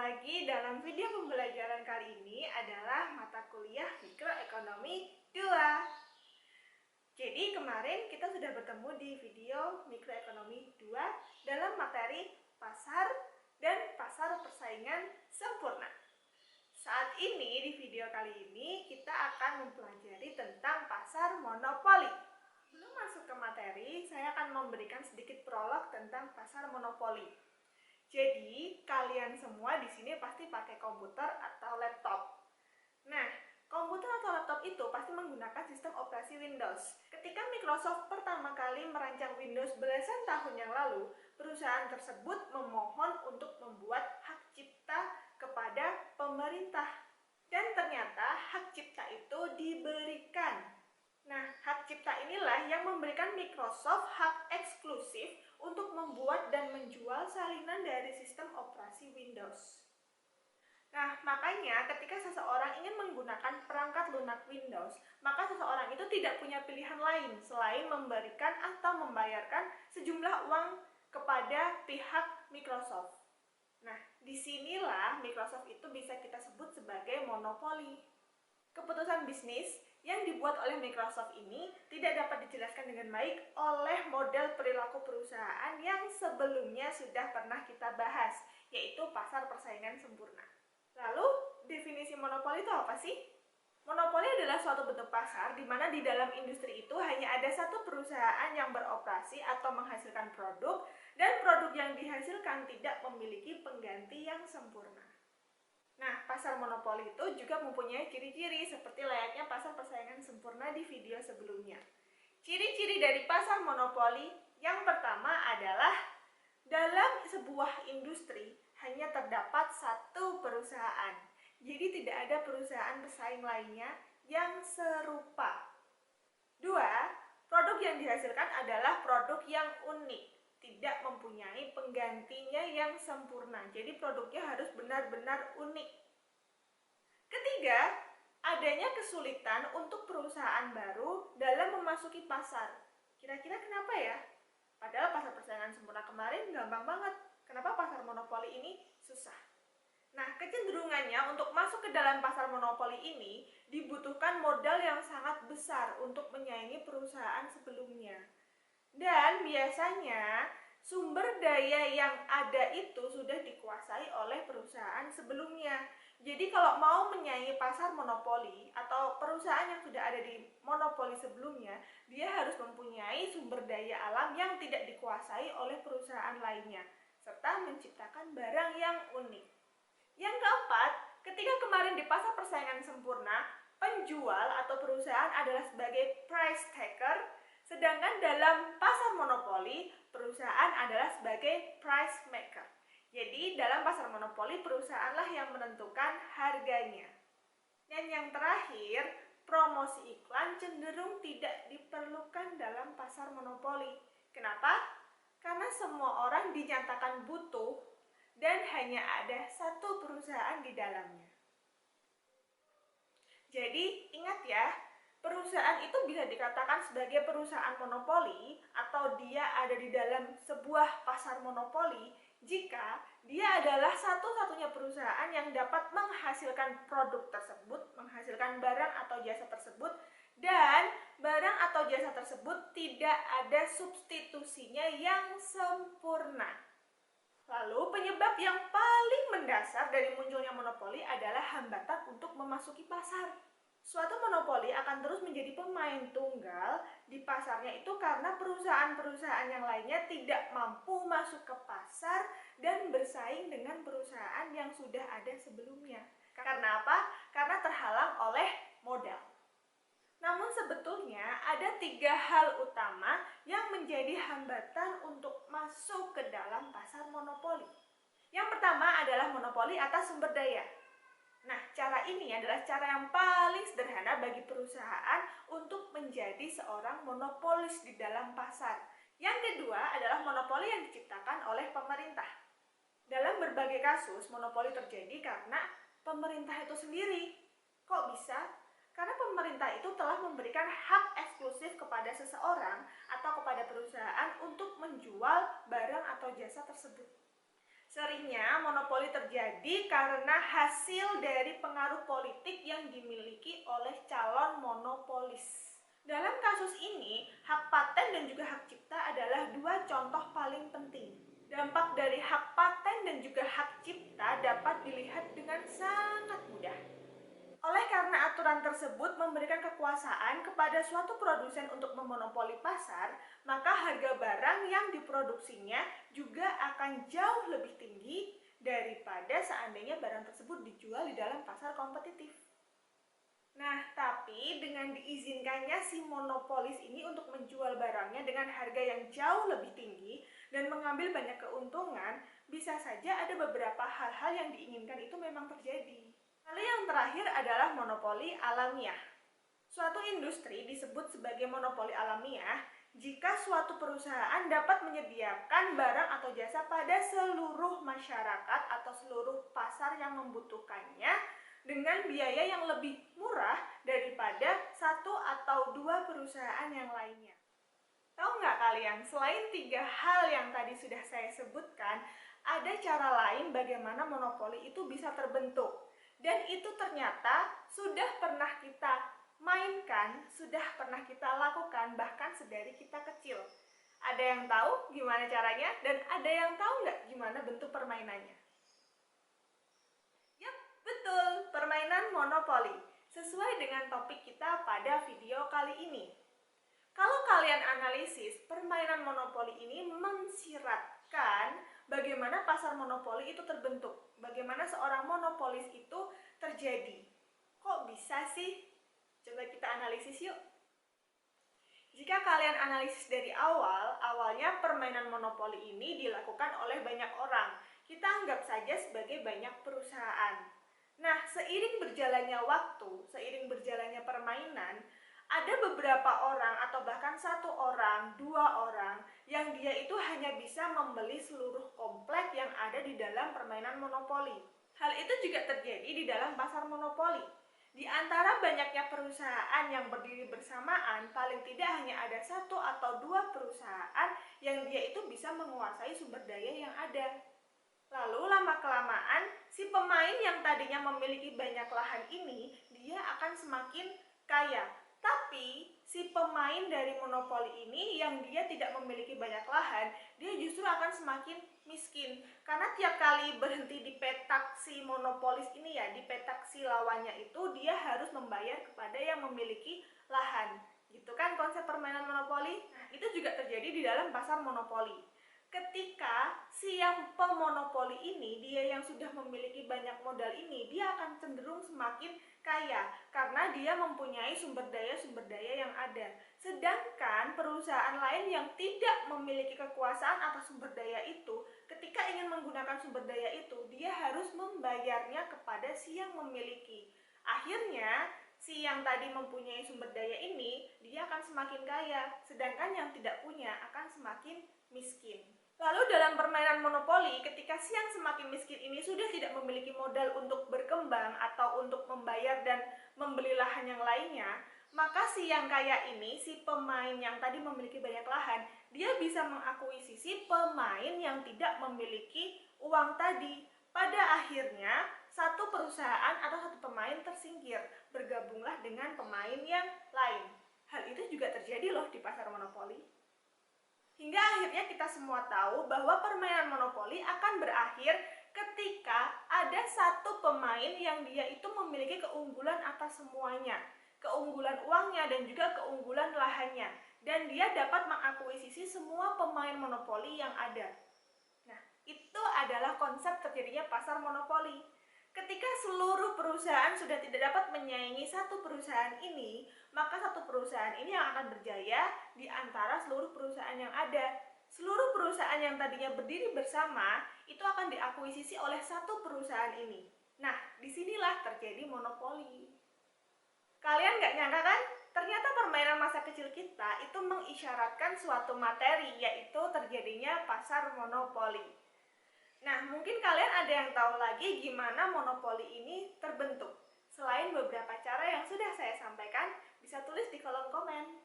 lagi dalam video pembelajaran kali ini adalah mata kuliah Mikroekonomi 2. Jadi kemarin kita sudah bertemu di video Mikroekonomi 2 dalam materi pasar dan pasar persaingan sempurna. Saat ini di video kali ini kita akan mempelajari tentang pasar monopoli. Sebelum masuk ke materi, saya akan memberikan sedikit prolog tentang pasar monopoli. Jadi, kalian semua di sini pasti pakai komputer atau laptop. Nah, komputer atau laptop itu pasti menggunakan sistem operasi Windows. Ketika Microsoft pertama kali merancang Windows belasan tahun yang lalu, perusahaan tersebut memohon untuk membuat hak cipta kepada pemerintah. Dan ternyata hak cipta itu diberikan. Nah, hak cipta inilah yang memberikan Microsoft hak eksklusif untuk membuat dan menjual salinan dari sistem operasi Windows. Nah, makanya ketika seseorang ingin menggunakan perangkat lunak Windows, maka seseorang itu tidak punya pilihan lain selain memberikan atau membayarkan sejumlah uang kepada pihak Microsoft. Nah, disinilah Microsoft itu bisa kita sebut sebagai monopoli. Keputusan bisnis yang dibuat oleh Microsoft ini tidak dapat dijelaskan dengan baik oleh model perilaku perusahaan yang sebelumnya sudah pernah kita bahas, yaitu pasar persaingan sempurna. Lalu, definisi monopoli itu apa sih? Monopoli adalah suatu bentuk pasar di mana di dalam industri itu hanya ada satu perusahaan yang beroperasi atau menghasilkan produk, dan produk yang dihasilkan tidak memiliki pengganti yang sempurna. Nah, pasar monopoli itu juga mempunyai ciri-ciri seperti layaknya pasar persaingan sempurna di video sebelumnya. Ciri-ciri dari pasar monopoli yang pertama adalah dalam sebuah industri hanya terdapat satu perusahaan. Jadi tidak ada perusahaan pesaing lainnya yang serupa. 2. Produk yang dihasilkan adalah produk yang unik, tidak mempunyai penggantinya yang sempurna. Jadi produknya harus benar-benar unik. Ketiga, adanya kesulitan untuk perusahaan baru dalam memasuki pasar. Kira-kira kenapa ya? Padahal pasar persaingan sempurna kemarin gampang banget. Kenapa pasar monopoli ini susah? Nah, kecenderungannya untuk masuk ke dalam pasar monopoli ini dibutuhkan modal yang sangat besar untuk menyaingi perusahaan sebelumnya. Dan biasanya sumber daya yang ada itu sudah dikuasai oleh perusahaan sebelumnya. Jadi kalau mau menyaingi pasar monopoli atau perusahaan yang sudah ada di monopoli sebelumnya, dia harus mempunyai sumber daya alam yang tidak dikuasai oleh perusahaan lainnya, serta menciptakan barang yang unik. Yang keempat, ketika kemarin di pasar persaingan sempurna, penjual atau perusahaan adalah sebagai price taker, sedangkan dalam pasar monopoli, perusahaan adalah sebagai price maker. Jadi, dalam pasar monopoli, perusahaanlah yang menentukan harganya. Dan yang terakhir, promosi iklan cenderung tidak diperlukan dalam pasar monopoli. Kenapa? Karena semua orang dinyatakan butuh dan hanya ada satu perusahaan di dalamnya. Jadi, ingat ya, perusahaan itu bisa dikatakan sebagai perusahaan monopoli atau dia ada di dalam sebuah pasar monopoli jika dia adalah satu-satunya perusahaan yang dapat menghasilkan produk tersebut, menghasilkan barang atau jasa tersebut, dan barang atau jasa tersebut tidak ada substitusinya yang sempurna. Lalu penyebab yang paling mendasar dari munculnya monopoli adalah hambatan untuk memasuki pasar. Suatu monopoli akan terus menjadi pemain tunggal di pasarnya itu karena perusahaan-perusahaan yang lainnya tidak mampu masuk ke pasar dan bersaing dengan perusahaan yang sudah ada sebelumnya. Karena apa? Karena terhalang oleh modal. Namun sebetulnya ada 3 hal utama yang menjadi hambatan untuk masuk ke dalam pasar monopoli. Yang pertama adalah monopoli atas sumber daya. Nah, cara ini adalah cara yang paling sederhana bagi perusahaan untuk menjadi seorang monopolis di dalam pasar. Yang kedua adalah monopoli yang diciptakan oleh pemerintah. Dalam berbagai kasus, monopoli terjadi karena pemerintah itu sendiri. Kok bisa? Karena pemerintah itu telah memberikan hak eksklusif kepada seseorang atau kepada perusahaan untuk menjual barang atau jasa tersebut. Seringnya monopoli terjadi karena hasil dari pengaruh politik yang dimiliki oleh calon monopolis. Dalam kasus ini, hak paten dan juga hak cipta adalah dua contoh paling penting. Dampak dari hak paten dan juga hak cipta dapat dilihat dengan sangat mudah. Oleh karena aturan tersebut memberikan kekuasaan kepada suatu produsen untuk memonopoli pasar, maka harga barang yang diproduksinya juga akan jauh lebih tinggi daripada seandainya barang tersebut dijual di dalam pasar kompetitif. Nah, tapi dengan diizinkannya si monopolis ini untuk menjual barangnya dengan harga yang jauh lebih tinggi dan mengambil banyak keuntungan, bisa saja ada beberapa hal-hal yang diinginkan itu memang terjadi. Lalu yang terakhir adalah monopoli alamiah. Suatu industri disebut sebagai monopoli alamiah jika suatu perusahaan dapat menyediakan barang atau jasa pada seluruh masyarakat atau seluruh pasar yang membutuhkannya dengan biaya yang lebih murah daripada satu atau dua perusahaan yang lainnya. Tahu nggak kalian, selain 3 hal yang tadi sudah saya sebutkan, ada cara lain bagaimana monopoli itu bisa terbentuk. Dan itu ternyata sudah pernah kita mainkan, sudah pernah kita lakukan bahkan sedari kita kecil. Ada yang tahu gimana caranya dan ada yang tahu nggak gimana bentuk permainannya? Yap, betul, permainan monopoli. Sesuai dengan topik kita pada video kali ini. Kalau kalian analisis, permainan monopoli ini mensiratkan bagaimana pasar monopoli itu terbentuk, bagaimana seorang monopolis itu terjadi. Kok bisa sih? Coba kita analisis yuk. Jika kalian analisis dari awalnya permainan monopoli ini dilakukan oleh banyak orang. Kita anggap saja sebagai banyak perusahaan. Nah, seiring berjalannya waktu, seiring berjalannya permainan, ada beberapa orang atau bahkan satu orang, dua orang yang dia itu hanya bisa membeli seluruh komplek yang ada di dalam permainan monopoli. Hal itu juga terjadi di dalam pasar monopoli. Di antara banyaknya perusahaan yang berdiri bersamaan, paling tidak hanya ada satu atau dua perusahaan yang dia itu bisa menguasai sumber daya yang ada. Lalu lama-kelamaan, si pemain yang tadinya memiliki banyak lahan ini, dia akan semakin kaya. Tapi si pemain dari monopoli ini yang dia tidak memiliki banyak lahan, dia justru akan semakin miskin. Karena tiap kali berhenti di petak si monopolis ini ya, di petak si lawannya itu, dia harus membayar kepada yang memiliki lahan. Gitu kan konsep permainan monopoli? Nah, itu juga terjadi di dalam pasar monopoli. Ketika si yang pemonopoli ini, dia yang sudah memiliki banyak modal ini, dia akan cenderung semakin kaya karena dia mempunyai sumber daya yang ada. Sedangkan perusahaan lain yang tidak memiliki kekuasaan atas sumber daya itu, ketika ingin menggunakan sumber daya itu, dia harus membayarnya kepada si yang memiliki. Akhirnya, si yang tadi mempunyai sumber daya ini, dia akan semakin kaya, sedangkan yang tidak punya akan semakin miskin. Lalu dalam permainan monopoli, ketika si yang semakin miskin ini sudah tidak memiliki modal untuk berkembang atau untuk membayar dan membeli lahan yang lainnya, maka si yang kaya ini, si pemain yang tadi memiliki banyak lahan, dia bisa mengakuisisi pemain yang tidak memiliki uang tadi. Pada akhirnya, satu perusahaan atau satu pemain tersingkir, bergabunglah dengan pemain yang lain. Hal itu juga terjadi loh di pasar monopoli. Hingga akhirnya kita semua tahu bahwa permainan monopoli akan berakhir ketika ada satu pemain yang dia itu memiliki keunggulan atas semuanya. Keunggulan uangnya dan juga keunggulan lahannya. Dan dia dapat mengakuisisi semua pemain monopoli yang ada. Nah, itu adalah konsep terjadinya pasar monopoli. Ketika seluruh perusahaan sudah tidak dapat menyaingi satu perusahaan ini, maka satu perusahaan ini yang akan berjaya di antara seluruh perusahaan yang ada. Seluruh perusahaan yang tadinya berdiri bersama, itu akan diakuisisi oleh satu perusahaan ini. Nah, disinilah terjadi monopoli. Kalian nggak nyangka kan? Ternyata permainan masa kecil kita itu mengisyaratkan suatu materi, yaitu terjadinya pasar monopoli. Nah, mungkin kalian ada yang tahu lagi gimana monopoli ini terbentuk. Selain beberapa cara yang sudah saya sampaikan, bisa tulis di kolom komen.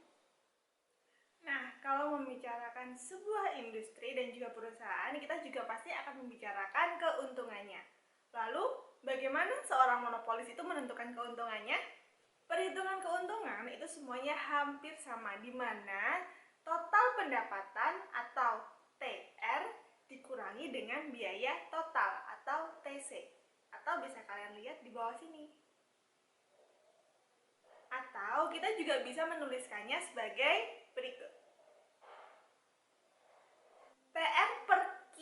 Nah, kalau membicarakan sebuah industri dan juga perusahaan, kita juga pasti akan membicarakan keuntungannya. Lalu, bagaimana seorang monopolis itu menentukan keuntungannya? Perhitungan keuntungan itu semuanya hampir sama, di mana total pendapatan atau TR dikurangi dengan biaya total atau TC. Atau bisa kalian lihat di bawah sini. Atau kita juga bisa menuliskannya sebagai berikut. TR per Q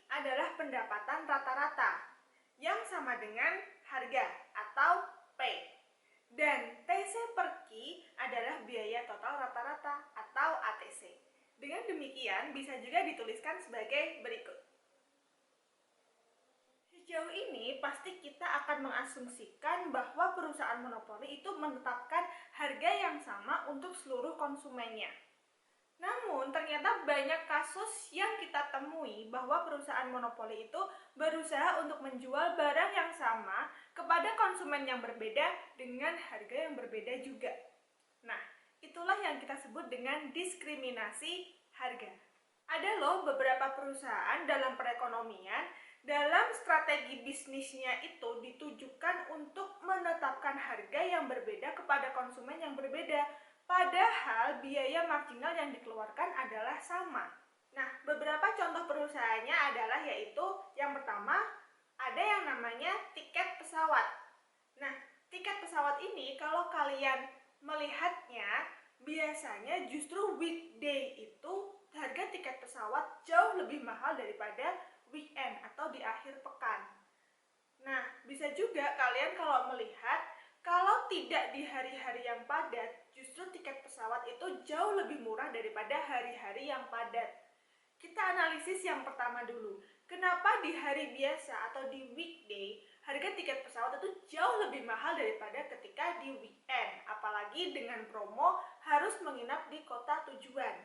adalah pendapatan rata-rata yang sama dengan harga atau P. Dan TC per Q adalah biaya total rata-rata atau ATC. Dengan demikian bisa juga dituliskan sebagai berikut. Sejauh ini pasti kita akan mengasumsikan bahwa perusahaan monopoli itu menetapkan harga yang sama untuk seluruh konsumennya. Namun, ternyata banyak kasus yang kita temui bahwa perusahaan monopoli itu berusaha untuk menjual barang yang sama kepada konsumen yang berbeda dengan harga yang berbeda juga. Nah, itulah yang kita sebut dengan diskriminasi harga. Ada loh beberapa perusahaan dalam perekonomian, dalam strategi bisnisnya itu ditujukan untuk menetapkan harga yang berbeda kepada konsumen yang berbeda. Padahal biaya marginal yang dikeluarkan adalah sama. Nah, beberapa contoh perusahaannya adalah yaitu yang pertama, ada yang namanya tiket pesawat. Nah, tiket pesawat ini kalau kalian melihatnya, biasanya justru weekday itu harga tiket pesawat jauh lebih mahal daripada weekend atau di akhir pekan. Nah, bisa juga kalian kalau melihat, kalau tidak di hari-hari yang padat, justru tiket pesawat itu jauh lebih murah daripada hari-hari yang padat. Kita analisis yang pertama dulu. Kenapa di hari biasa atau di weekday, harga tiket pesawat itu jauh lebih mahal daripada ketika di weekend, apalagi dengan promo harus menginap di kota tujuan.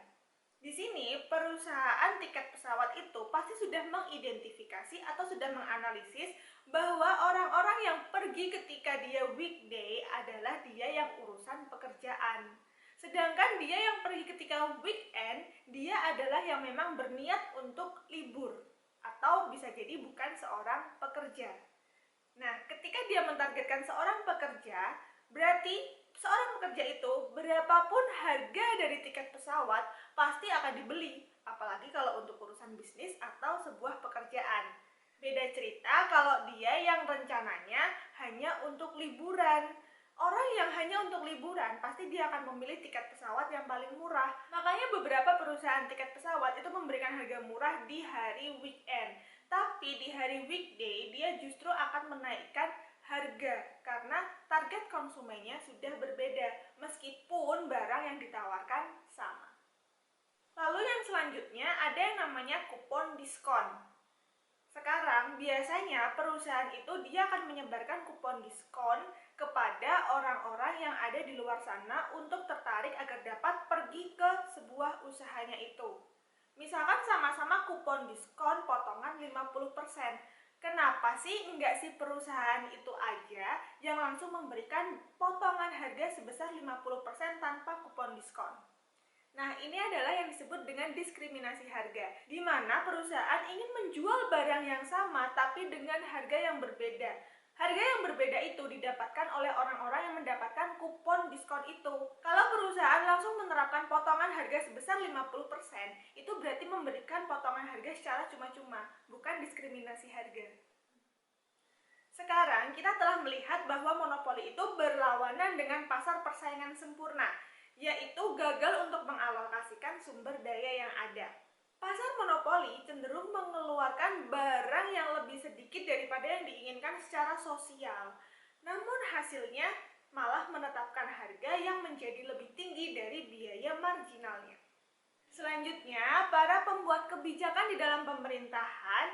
Di sini, perusahaan tiket pesawat itu pasti sudah mengidentifikasi atau sudah menganalisis bahwa orang-orang yang pergi ketika dia weekday adalah dia yang urusan pekerjaan. Sedangkan dia yang pergi ketika weekend, dia adalah yang memang berniat untuk libur atau bisa jadi bukan seorang pekerja. Nah, ketika dia mentargetkan seorang pekerja, berarti seorang pekerja itu berapapun harga dari tiket pesawat pasti akan dibeli, apalagi kalau untuk urusan bisnis atau sebuah pekerjaan. Beda cerita kalau dia yang rencananya hanya untuk liburan. Orang yang hanya untuk liburan pasti dia akan memilih tiket pesawat yang paling murah. Makanya beberapa perusahaan tiket pesawat itu memberikan harga murah di hari weekend. Tapi di hari weekday dia justru akan menaikkan harga karena target konsumennya sudah berbeda meskipun barang yang ditawarkan sama. Lalu yang selanjutnya ada yang namanya kupon diskon. Sekarang biasanya perusahaan itu dia akan menyebarkan kupon diskon kepada orang-orang yang ada di luar sana untuk tertarik agar dapat pergi ke sebuah usahanya itu. Misalkan sama-sama kupon diskon potongan 50%. Kenapa sih enggak si perusahaan itu aja yang langsung memberikan potongan harga sebesar 50% tanpa kupon diskon? Nah, ini adalah yang disebut dengan diskriminasi harga, di mana perusahaan ingin menjual barang yang sama tapi dengan harga yang berbeda. Harga yang berbeda itu didapatkan oleh orang-orang yang mendapatkan kupon diskon itu. Kalau perusahaan langsung menerapkan potongan harga sebesar 50%, itu berarti memberikan potongan harga secara cuma-cuma, bukan diskriminasi harga. Sekarang kita telah melihat bahwa monopoli itu berlawanan dengan pasar persaingan sempurna, yaitu gagal untuk mengalokasikan sumber daya yang ada. Pasar monopoli cenderung mengeluarkan barang yang lebih sedikit daripada yang diinginkan secara sosial. Namun hasilnya malah menetapkan harga yang menjadi lebih tinggi dari biaya marginalnya. Selanjutnya, para pembuat kebijakan di dalam pemerintahan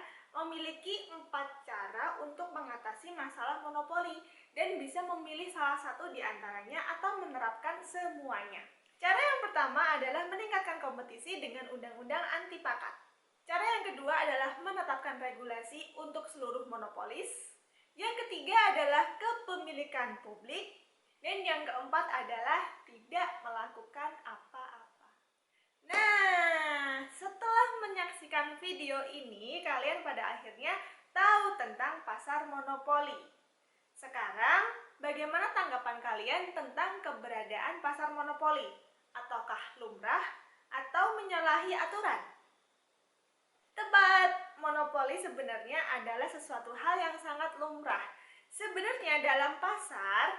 memiliki 4 cara untuk mengatasi masalah monopoli dan bisa memilih salah satu di antaranya atau menerapkan semuanya. Cara yang pertama adalah meningkatkan kompetisi dengan undang-undang anti pakat. Cara yang kedua adalah menetapkan regulasi untuk seluruh monopolis. Yang ketiga adalah kepemilikan publik. Dan yang keempat adalah tidak melakukan apa-apa. Nah, setelah menyaksikan video ini, kalian pada akhirnya tahu tentang pasar monopoli. Sekarang, bagaimana tanggapan kalian tentang keberadaan pasar monopoli? Ataukah lumrah atau menyalahi aturan? Tepat, monopoli sebenarnya adalah sesuatu hal yang sangat lumrah. Sebenarnya dalam pasar,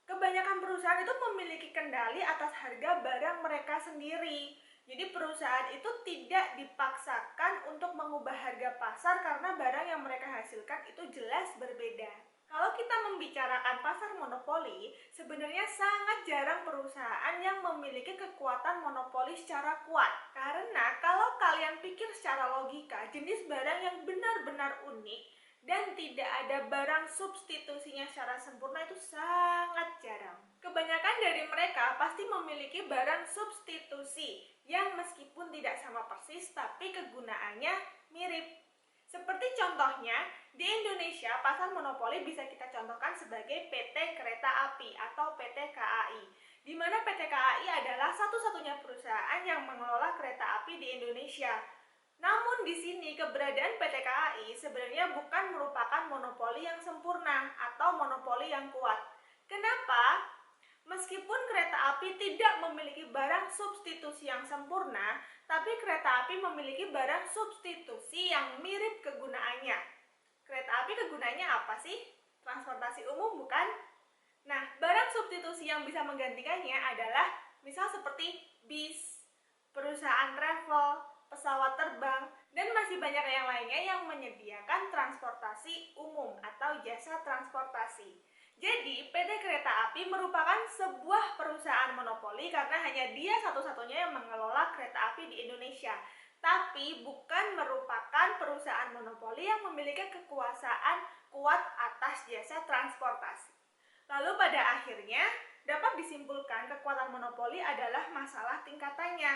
kebanyakan perusahaan itu memiliki kendali atas harga barang mereka sendiri. Jadi perusahaan itu tidak dipaksakan untuk mengubah harga pasar karena barang yang mereka hasilkan itu jelas berbeda. Kalau kita membicarakan pasar monopoli, sebenarnya sangat jarang perusahaan yang memiliki kekuatan monopoli secara kuat. Karena kalau kalian pikir secara logika, jenis barang yang benar-benar unik dan tidak ada barang substitusinya secara sempurna itu sangat jarang. Kebanyakan dari mereka pasti memiliki barang substitusi yang meskipun tidak sama persis tapi kegunaannya mirip. Seperti contohnya, di Indonesia pasar monopoli bisa kita contohkan sebagai PT Kereta Api atau PT KAI, di mana PT KAI adalah satu-satunya perusahaan yang mengelola kereta api di Indonesia. Namun di sini keberadaan PT KAI sebenarnya bukan merupakan monopoli yang sempurna atau monopoli yang kuat. Kenapa? Meskipun kereta api tidak memiliki barang substitusi yang sempurna, tapi kereta api memiliki barang substitusi yang mirip kegunaannya. Kereta api kegunaannya apa sih? Transportasi umum, bukan? Nah, barang substitusi yang bisa menggantikannya adalah misal seperti bis, perusahaan travel, pesawat terbang, dan masih banyak yang lainnya yang menyediakan transportasi umum atau jasa transportasi. Jadi, PT Kereta Api merupakan sebuah perusahaan monopoli karena hanya dia satu-satunya yang mengelola kereta api di Indonesia. Tapi bukan merupakan perusahaan monopoli yang memiliki kekuasaan kuat atas jasa transportasi. Lalu pada akhirnya, dapat disimpulkan kekuatan monopoli adalah masalah tingkatannya.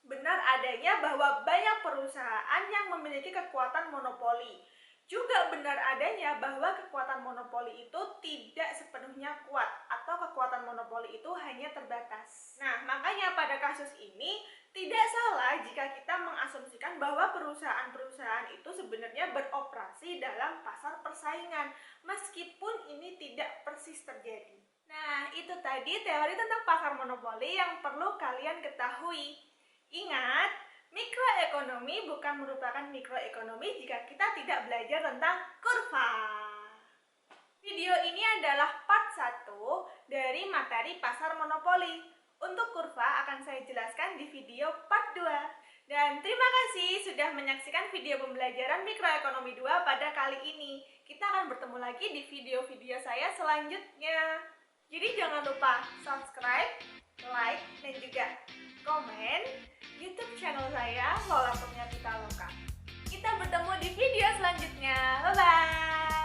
Benar adanya bahwa banyak perusahaan yang memiliki kekuatan monopoli. Juga benar adanya bahwa kekuatan monopoli itu tidak sepenuhnya kuat atau kekuatan monopoli itu hanya terbatas. Nah, makanya pada kasus ini tidak salah jika kita mengasumsikan bahwa perusahaan-perusahaan itu sebenarnya beroperasi dalam pasar persaingan meskipun ini tidak persis terjadi. Nah, itu tadi teori tentang pasar monopoli yang perlu kalian ketahui. Ingat, mikroekonomi bukan merupakan mikroekonomi jika kita tidak belajar tentang kurva. Video ini adalah part 1 dari materi pasar monopoli. Untuk kurva akan saya jelaskan di video part 2. Dan terima kasih sudah menyaksikan video pembelajaran mikroekonomi 2 pada kali ini. Kita akan bertemu lagi di video-video saya selanjutnya. Jadi jangan lupa subscribe, like, dan juga komen YouTube channel saya, Lola Purnia Pitaloka. Kita bertemu di video selanjutnya. Bye-bye!